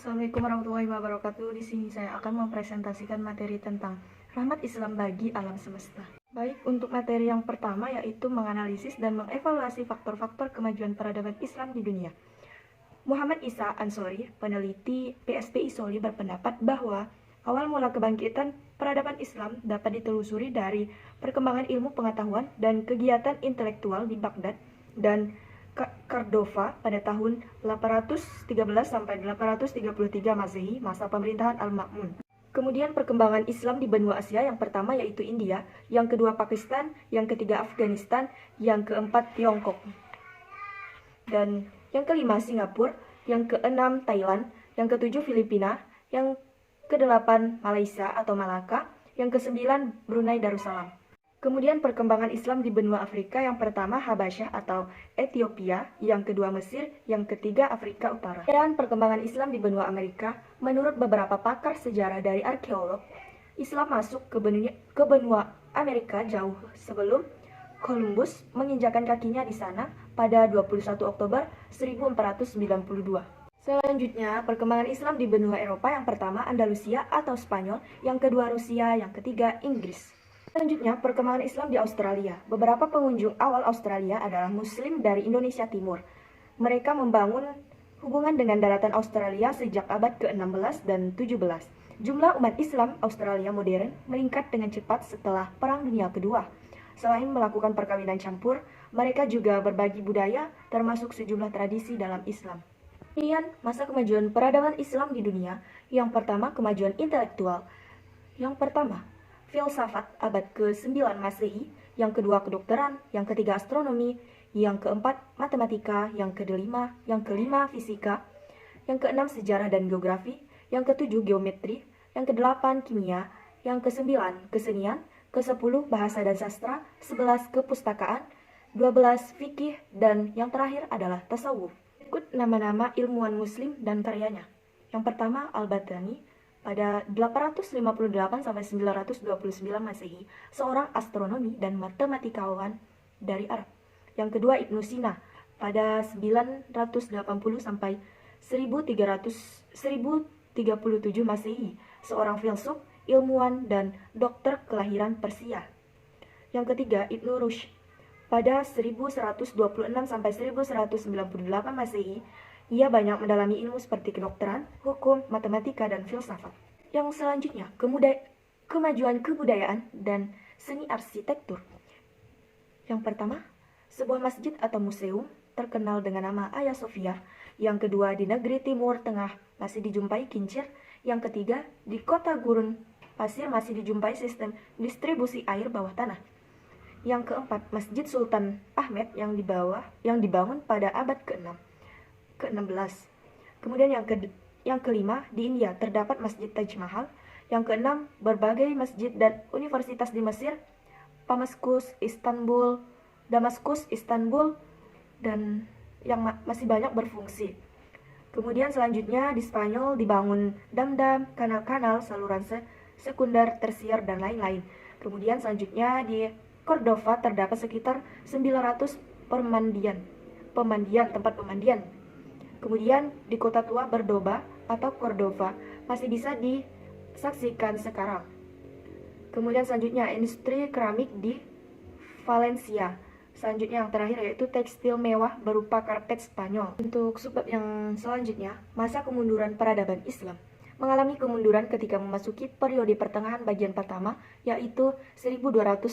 Assalamualaikum warahmatullahi wabarakatuh. Di sini saya akan mempresentasikan materi tentang rahmat Islam bagi alam semesta. Baik, untuk materi yang pertama yaitu menganalisis dan mengevaluasi faktor-faktor kemajuan peradaban Islam di dunia. Muhammad Isa Ansori, peneliti PSPI Soli, berpendapat bahwa awal mula kebangkitan peradaban Islam dapat ditelusuri dari perkembangan ilmu pengetahuan dan kegiatan intelektual di Baghdad dan Cordova pada tahun 813 sampai 833 Masehi, masa pemerintahan Al-Ma'mun. Kemudian perkembangan Islam di benua Asia, yang pertama yaitu India, yang kedua Pakistan, yang ketiga Afghanistan, yang keempat Tiongkok, dan yang kelima Singapura, yang keenam Thailand, yang ketujuh Filipina, yang kedelapan Malaysia atau Malaka, yang kesembilan Brunei Darussalam. Kemudian perkembangan Islam di benua Afrika, yang pertama Habasyah atau Ethiopia, yang kedua Mesir, yang ketiga Afrika Utara. Dan perkembangan Islam di benua Amerika, menurut beberapa pakar sejarah dari arkeolog, Islam masuk ke benua Amerika jauh sebelum Columbus menginjakan kakinya di sana pada 21 Oktober 1492. Selanjutnya, perkembangan Islam di benua Eropa, yang pertama Andalusia atau Spanyol, yang kedua Rusia, yang ketiga Inggris. Selanjutnya, perkembangan Islam di Australia. Beberapa pengunjung awal Australia adalah Muslim dari Indonesia Timur. Mereka membangun hubungan dengan daratan Australia sejak abad ke-16 dan 17. Jumlah umat Islam Australia modern meningkat dengan cepat setelah Perang Dunia Kedua. Selain melakukan perkawinan campur, mereka juga berbagi budaya, termasuk sejumlah tradisi dalam Islam. Kemudian, masa kemajuan peradaban Islam di dunia. Yang pertama, kemajuan intelektual. Yang pertama, filsafat abad ke-9 Masehi, yang kedua kedokteran, yang ketiga astronomi, yang keempat matematika, yang kelima fisika, yang keenam sejarah dan geografi, yang ketujuh geometri, yang kedelapan kimia, yang kesembilan kesenian, ke-10 bahasa dan sastra, 11 kepustakaan, 12 fikih, dan yang terakhir adalah tasawuf. Ikut nama-nama ilmuwan muslim dan karyanya. Yang pertama Al-Batani, pada 858 sampai 929 Masehi, seorang astronomi dan matematikawan dari Arab. Yang kedua Ibnu Sina, pada 980 sampai 1037 Masehi, seorang filsuf, ilmuwan dan dokter kelahiran Persia. Yang ketiga Ibnu Rushd, pada 1126 sampai 1198 Masehi. Ia banyak mendalami ilmu seperti kedokteran, hukum, matematika, dan filsafat. Yang selanjutnya, kemajuan kebudayaan dan seni arsitektur. Yang pertama, sebuah masjid atau museum terkenal dengan nama Hagia Sophia. Yang kedua, di negeri Timur Tengah masih dijumpai kincir. Yang ketiga, di kota gurun pasir masih dijumpai sistem distribusi air bawah tanah. Yang keempat, Masjid Sultan Ahmed yang dibangun pada abad ke-16. Kemudian yang kelima, di India terdapat Masjid Taj Mahal. Yang keenam, berbagai masjid dan universitas di Mesir, Damaskus, Istanbul, dan yang masih banyak berfungsi. Kemudian selanjutnya di Spanyol dibangun dam-dam, kanal-kanal, saluran sekunder, tersier, dan lain-lain. Kemudian selanjutnya di Cordova terdapat sekitar 900 tempat pemandian. Kemudian di kota tua Cordoba atau Cordova masih bisa disaksikan sekarang. Kemudian selanjutnya industri keramik di Valencia. Selanjutnya yang terakhir yaitu tekstil mewah berupa karpet Spanyol. Untuk subbab yang selanjutnya, masa kemunduran peradaban Islam. Mengalami kemunduran ketika memasuki periode pertengahan bagian pertama, yaitu 1250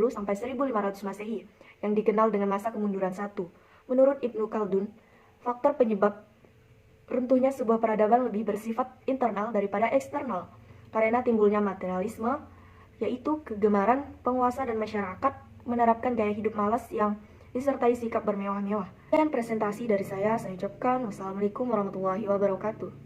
sampai 1500 Masehi, yang dikenal dengan masa kemunduran 1. Menurut Ibnu Khaldun, faktor penyebab runtuhnya sebuah peradaban lebih bersifat internal daripada eksternal, karena timbulnya materialisme, yaitu kegemaran penguasa dan masyarakat menerapkan gaya hidup malas yang disertai sikap bermewah-mewah. Dan presentasi dari saya ucapkan wassalamualaikum warahmatullahi wabarakatuh.